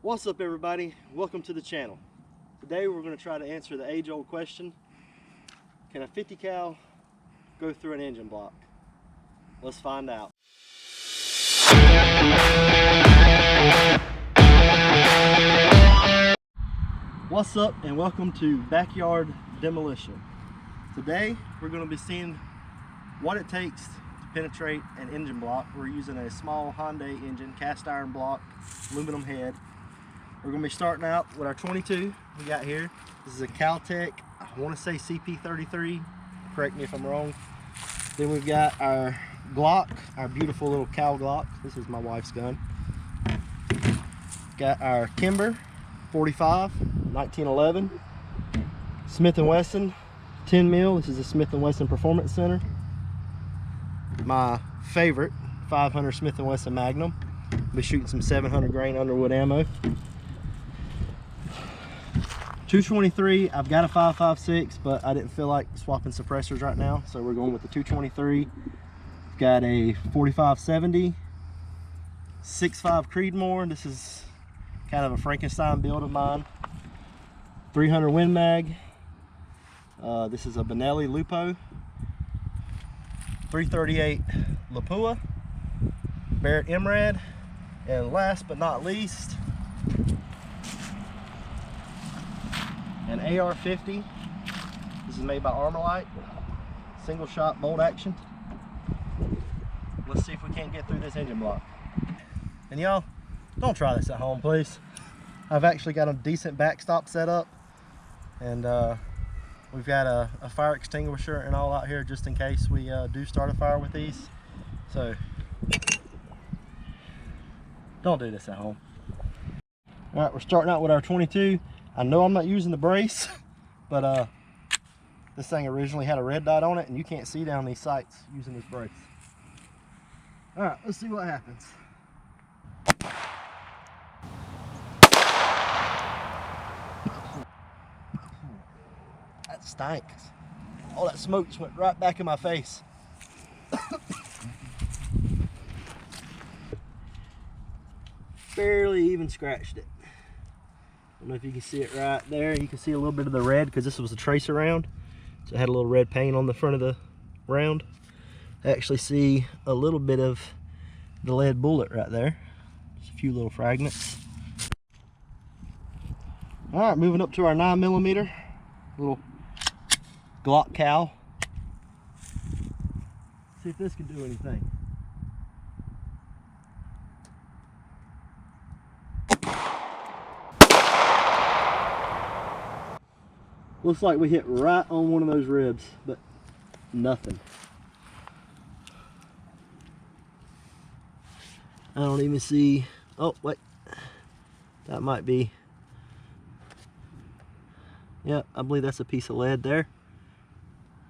What's up, everybody? Welcome to the channel. Today we're going to try to answer the age-old question: can a 50 cal go through an engine block? Let's find out. What's up, and welcome to Backyard Demolition. Today we're going to be seeing what it takes to penetrate an engine block. We're using a small Hyundai engine, cast iron block, aluminum head. We're going to be starting out with our 22 we got here. This is a Caltech, I want to say CP33, correct me if I'm wrong. Then we've got our Glock, our beautiful little Cal Glock. This is my wife's gun. Got our Kimber 45, 1911. Smith & Wesson 10 mil. This is a Smith & Wesson Performance Center. My favorite 500 Smith & Wesson Magnum. I'll be shooting some 700 grain Underwood ammo. 223, I've got a 5.56, but I didn't feel like swapping suppressors right now, so we're going with the 223. Got a 4570, 6.5 Creedmoor. This is kind of a Frankenstein build of mine. 300 Win Mag. This is a Benelli Lupo. 338 Lapua, Barrett MRAD, and last but not least, an AR-50. This is made by Armalite, single shot bolt action. Let's see if we can't get through this engine block. And y'all, don't try this at home, please. I've actually got a decent backstop set up, and we've got a fire extinguisher and all out here just in case we do start a fire with these. So don't do this at home. All right, we're starting out with our 22. I know I'm not using the brace, but this thing originally had a red dot on it, and you can't see down these sights using this brace. All right, let's see what happens. That stinks. All that smoke just went right back in my face. Barely even scratched it. I don't know if you can see it right there. You can see a little bit of the red because this was a tracer round, so it had a little red paint on the front of the round. I actually see a little bit of the lead bullet right there. Just a few little fragments. All right, moving up to our 9mm little Glock Cal. See if this can do anything. Looks like we hit right on one of those ribs, but nothing. I don't even see, oh wait, that might be, yeah, I believe that's a piece of lead there.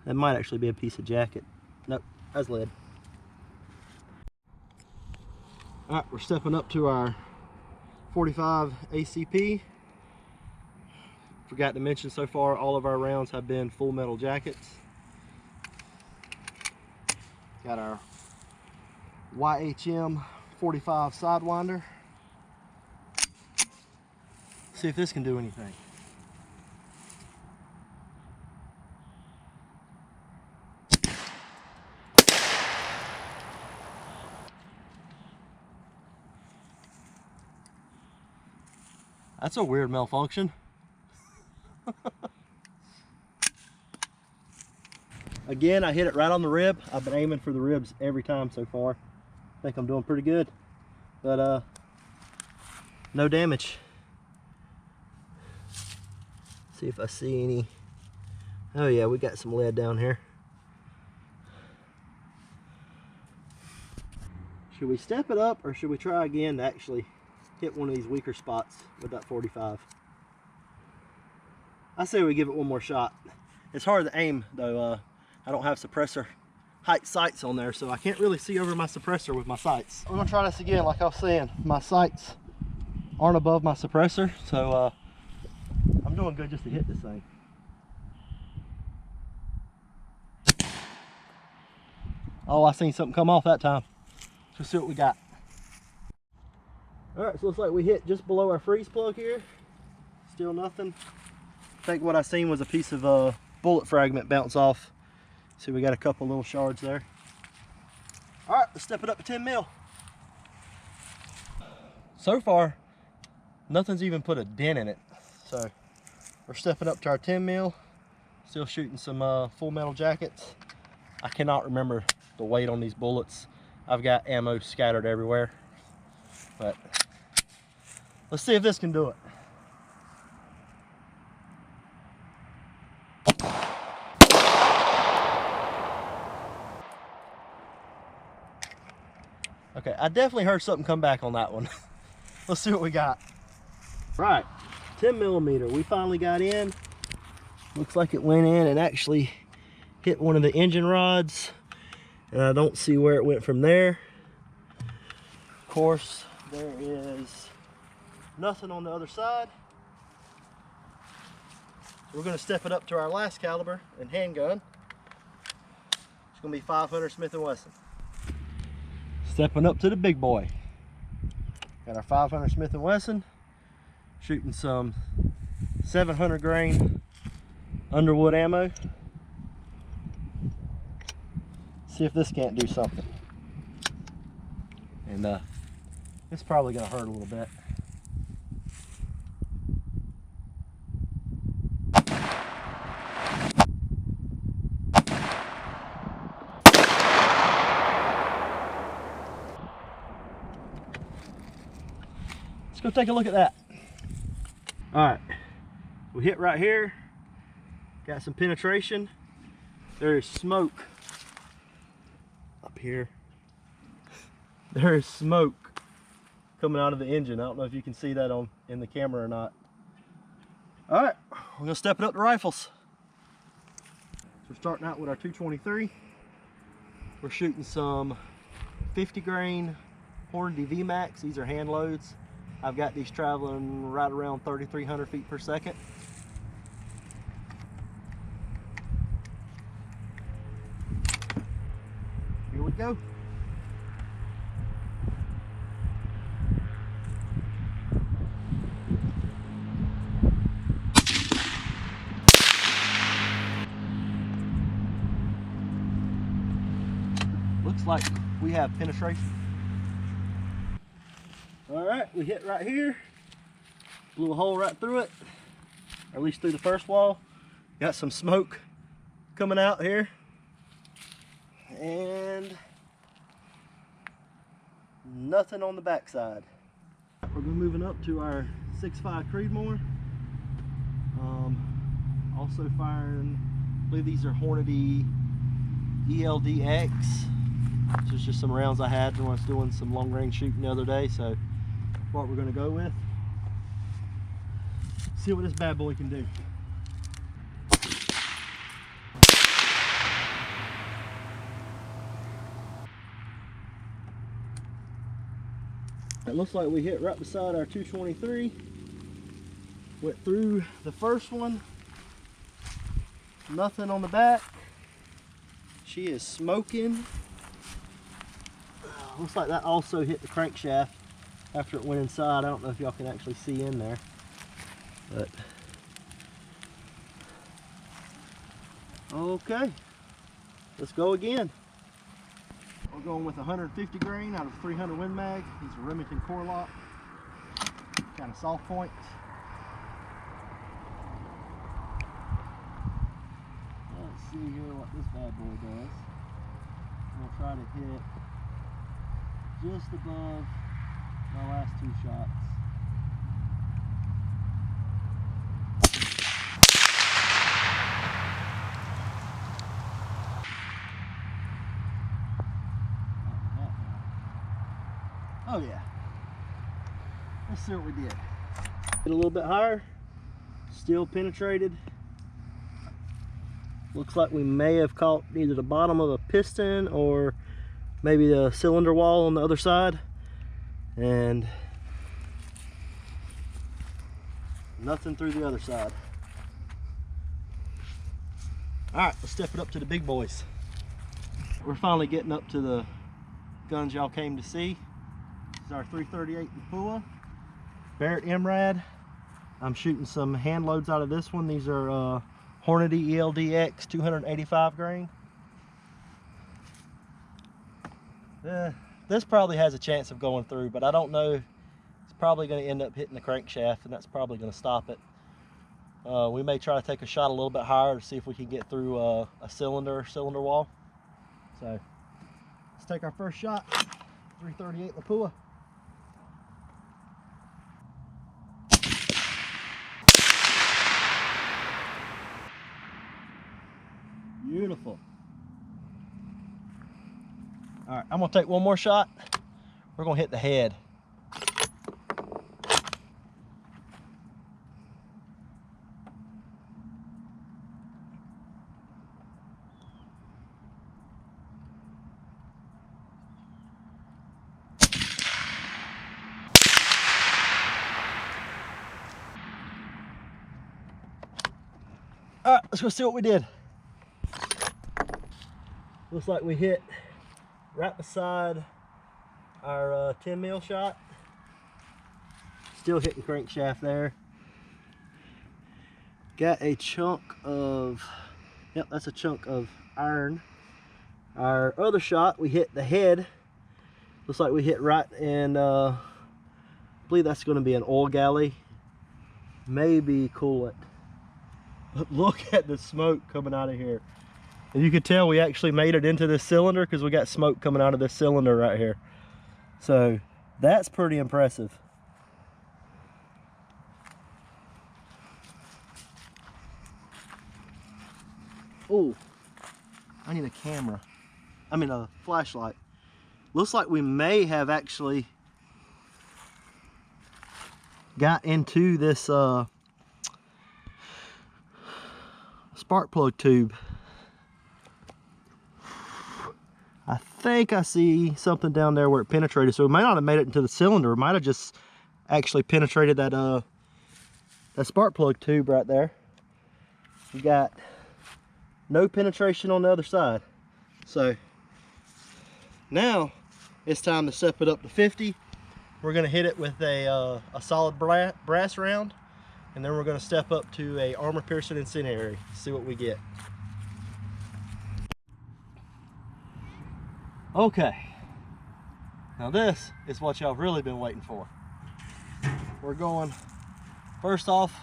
That might actually be a piece of jacket. Nope, that's lead. All right, we're stepping up to our 45 ACP. Forgot to mention, so far all of our rounds have been full metal jackets. Got our YHM 45 Sidewinder. See if this can do anything. That's a weird malfunction. Again, I hit it right on the rib. I've been aiming for the ribs every time so far. I think I'm doing pretty good, but no damage. See if I see any. Oh yeah, we got some lead down here. Should we step it up, or should we try again to actually hit one of these weaker spots with that 45? I say we give it one more shot. It's hard to aim though. I don't have suppressor height sights on there, so I can't really see over my suppressor with my sights. We're gonna try this again. Like I was saying, my sights aren't above my suppressor, so I'm doing good just to hit this thing. Oh, I seen something come off that time. Let's see what we got. All right, so looks like we hit just below our freeze plug here. Still nothing. I think what I seen was a piece of bullet fragment bounce off. See, we got a couple little shards there. All right, let's step it up to 10 mil. So far, nothing's even put a dent in it. So we're stepping up to our 10 mil. Still shooting some full metal jackets. I cannot remember the weight on these bullets. I've got ammo scattered everywhere. But let's see if this can do it. Okay, I definitely heard something come back on that one. Let's see what we got. Right, 10 millimeter. We finally got in. Looks like it went in and actually hit one of the engine rods. And I don't see where it went from there. Of course, there is nothing on the other side. So we're going to step it up to our last caliber and handgun. It's going to be 500 Smith & Wesson. Stepping up to the big boy. Got our 500 Smith & Wesson. Shooting some 700 grain Underwood ammo. See if this can't do something. And it's probably going to hurt a little bit. Let's go take a look at that. All right, we hit right here. Got some penetration. There is smoke up here. There is smoke coming out of the engine. I don't know if you can see that in the camera or not. All right, we're gonna step it up to rifles. So we're starting out with our 223. We're shooting some 50 grain Hornady VMAX. These are hand loads. I've got these traveling right around 3,300 feet per second. Here we go. Looks like we have penetration. All right, we hit right here. Blew a hole right through it, or at least through the first wall. Got some smoke coming out here. And nothing on the backside. We're moving up to our 6.5 Creedmoor. Also firing, I believe these are Hornady ELDX. This is just some rounds I had when I was doing some long range shooting the other day, so what we're going to go with. See what this bad boy can do. It looks like we hit right beside our 223. Went through the first one. Nothing on the back. She is smoking. Looks like that also hit the crankshaft after it went inside. I don't know if y'all can actually see in there, but okay, let's go again. We're going with 150 grain out of 300 Win Mag. These are Remington core lock, kind of soft point. Let's see here what this bad boy does. We'll try to hit just above my last two shots. Oh yeah. Let's see what we did. Get a little bit higher. Still penetrated. Looks like we may have caught either the bottom of a piston or maybe the cylinder wall on the other side, and nothing through the other side. All right, let's step it up to the big boys. We're finally getting up to the guns y'all came to see. is our 338 Lapua Barrett MRAD. I'm shooting some hand loads out of this one. These are Hornady ELDX 285 grain. This probably has a chance of going through, but I don't know. It's probably going to end up hitting the crankshaft, and that's probably going to stop it. We may try to take a shot a little bit higher to see if we can get through a cylinder wall. So let's take our first shot. 338 Lapua. Beautiful. All right, I'm gonna take one more shot. We're gonna hit the head. All right, let's go see what we did. Looks like we hit right beside our 10 mil shot. Still hitting crankshaft there. Got a chunk of, yep, that's a chunk of iron. Our other shot, we hit the head. Looks like we hit right in, I believe that's going to be an oil galley, maybe coolant. But look at the smoke coming out of here. And you could tell we actually made it into this cylinder because we got smoke coming out of this cylinder right here. So that's pretty impressive. Oh, I need a camera. I mean a flashlight. Looks like we may have actually got into this spark plug tube. I think I see something down there where it penetrated, so it might not have made it into the cylinder. It might have just actually penetrated that that spark plug tube right there. We got no penetration on the other side. So now it's time to step it up to 50. We're gonna hit it with a solid brass round, and then we're gonna step up to a armor piercing incendiary, see what we get. Okay, now this is what y'all have really been waiting for. We're going, first off,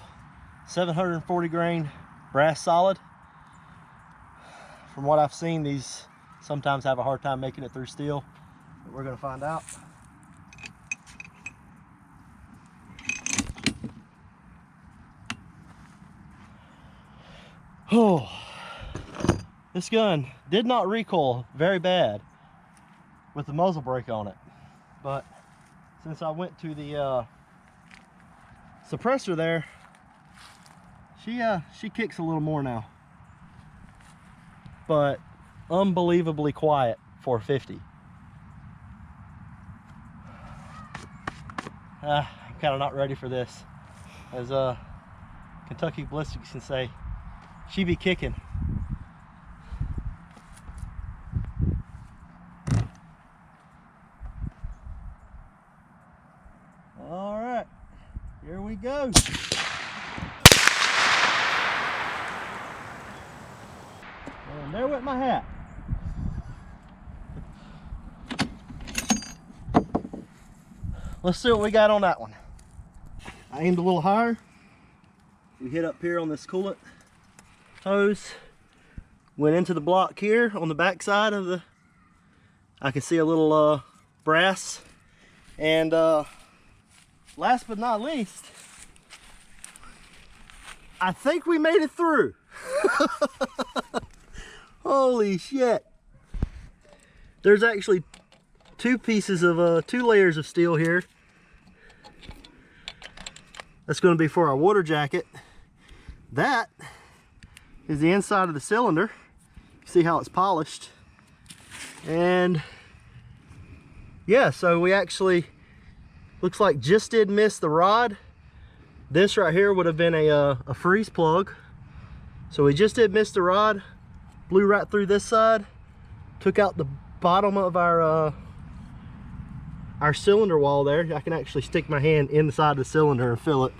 740 grain brass solid. From what I've seen, these sometimes have a hard time making it through steel, but we're gonna find out. Oh, this gun did not recoil very bad with the muzzle brake on it, but since I went to the suppressor there, she kicks a little more now, but unbelievably quiet for 50. I'm kind of not ready for this, as Kentucky ballistics can say, she be kicking. All right, here we go. And there went my hat. Let's see what we got on that one. I aimed a little higher. We hit up here on this coolant hose, went into the block here on the back side of the, I can see a little brass, and last but not least, I think we made it through. Holy shit. There's actually two pieces of two layers of steel here. That's going to be for our water jacket. That is the inside of the cylinder. See how it's polished. And yeah, so we actually, looks like just did miss the rod. This right here would have been a freeze plug. So we just did miss the rod, blew right through this side, took out the bottom of our our cylinder wall there. I can actually stick my hand inside the cylinder and feel it.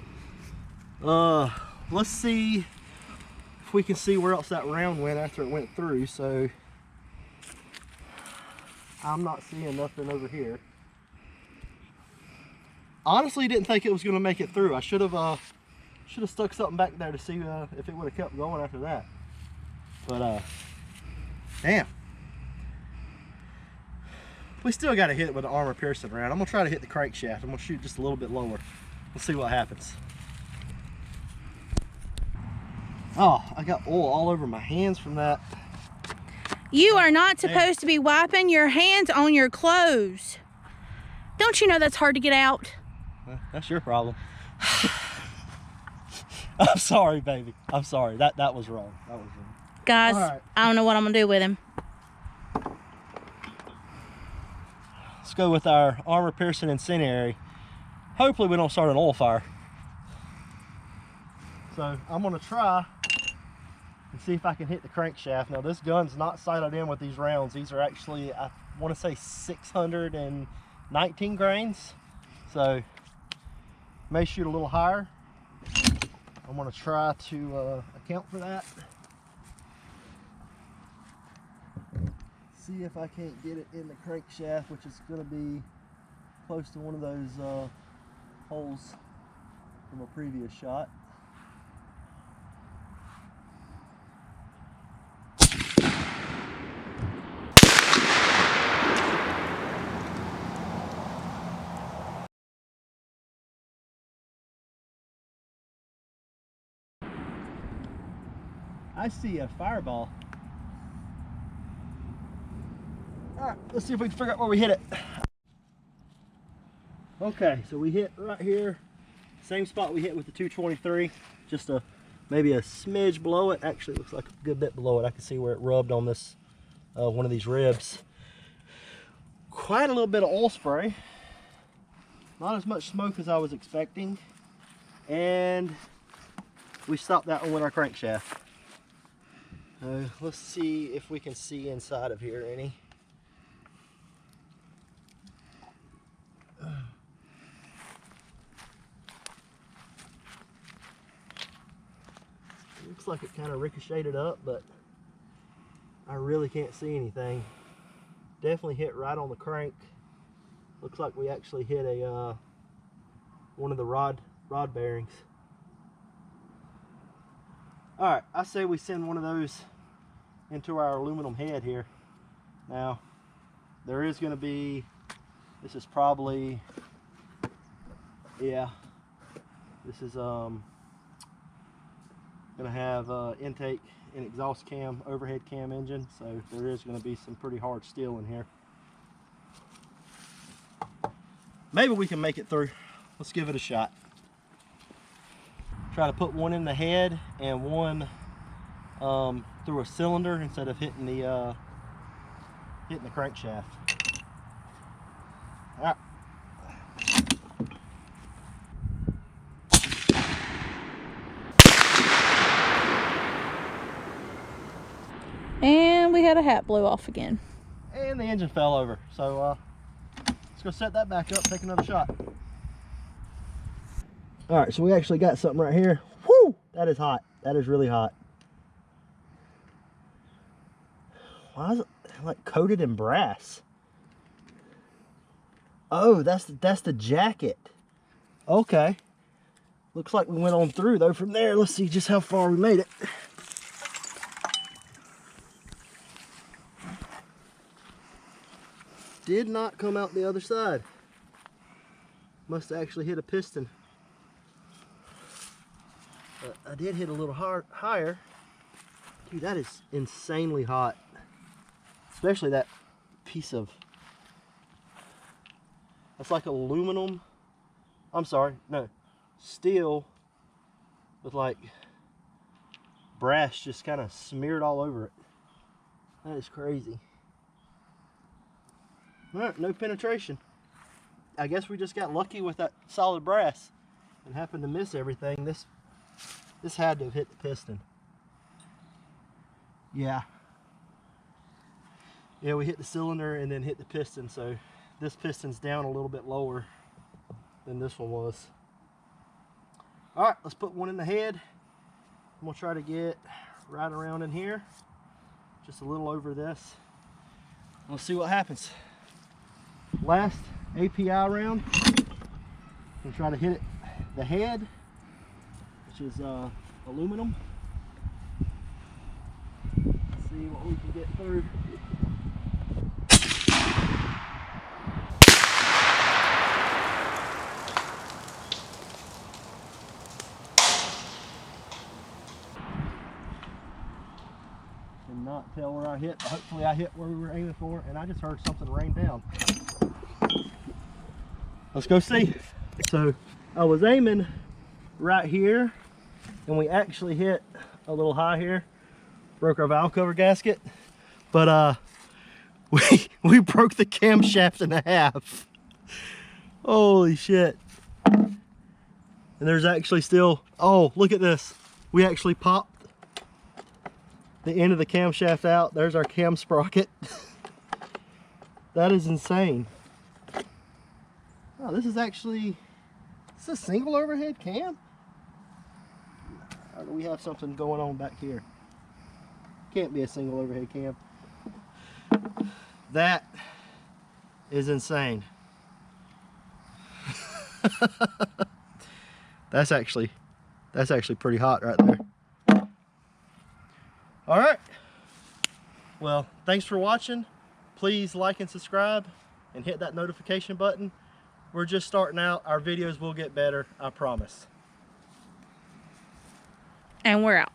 Let's see if we can see where else that round went after it went through. So I'm not seeing nothing over here. Honestly, didn't think it was going to make it through. I should have stuck something back there to see if it would have kept going after that. But damn, we still got to hit it with the armor piercing round. I'm gonna try to hit the crankshaft. I'm gonna shoot just a little bit lower. Let's see what happens. Oh, I got oil all over my hands from that. You are not supposed to be wiping your hands on your clothes. Don't you know that's hard to get out? That's your problem. I'm sorry, baby. I'm sorry. That was wrong. That was wrong. Guys, right. I don't know what I'm gonna do with him. Let's go with our armor piercing incendiary. Hopefully we don't start an oil fire. So I'm gonna try and see if I can hit the crankshaft. Now this gun's not sighted in with these rounds. These are actually, I want to say 619 grains. So may shoot a little higher. I'm gonna try to account for that. See if I can't get it in the crankshaft, which is gonna be close to one of those holes from a previous shot. I see a fireball. All right, let's see if we can figure out where we hit it. Okay, so we hit right here, same spot we hit with the 223, just maybe a smidge below it. Actually, it looks like a good bit below it. I can see where it rubbed on this one of these ribs. Quite a little bit of oil spray. Not as much smoke as I was expecting, and we stopped that one with our crankshaft. Let's see if we can see inside of here any. Looks like it kind of ricocheted up, but I really can't see anything. Definitely hit right on the crank. Looks like we actually hit a one of the rod bearings. All right, I say we send one of those into our aluminum head here. Now, there is going to be, this is probably, yeah, this is going to have intake and exhaust cam, overhead cam engine, so there is going to be some pretty hard steel in here. Maybe we can make it through. Let's give it a shot. Try to put one in the head and one through a cylinder instead of hitting the crankshaft. All right. And we had a hat blow off again. And the engine fell over. So let's go set that back up, take another shot. All right, so we actually got something right here. Whoo! That is hot. That is really hot. Why is it like coated in brass? Oh, that's the jacket. Okay. Looks like we went on through though from there. Let's see just how far we made it. Did not come out the other side. Must have actually hit a piston. I did hit a little higher. Dude, that is insanely hot. Especially that piece of, that's like aluminum. I'm sorry, no, steel with like brass just kind of smeared all over it. That is crazy. All right, no penetration. I guess we just got lucky with that solid brass and happened to miss everything. This had to have hit the piston. Yeah. Yeah, we hit the cylinder and then hit the piston, so this piston's down a little bit lower than this one was. All right, let's put one in the head. I'm gonna try to get right around in here, just a little over this. Let's see what happens. Last API round, I'm gonna try to hit it, the head, which is aluminum. Let's see what we can get through. Cannot tell where I hit, but hopefully I hit where we were aiming for, and I just heard something rain down. Let's go see. So I was aiming right here, and we actually hit a little high here, broke our valve cover gasket, but we broke the camshaft in half. Holy shit. And there's actually still, oh, look at this. We actually popped the end of the camshaft out. There's our cam sprocket. That is insane. Oh, this is actually, is this a single overhead cam? Or do we have something going on back here? Can't be a single overhead cam. That is insane. That's actually pretty hot right there. All right. Well, thanks for watching. Please like and subscribe and hit that notification button. We're just starting out. Our videos will get better, I promise. And we're out.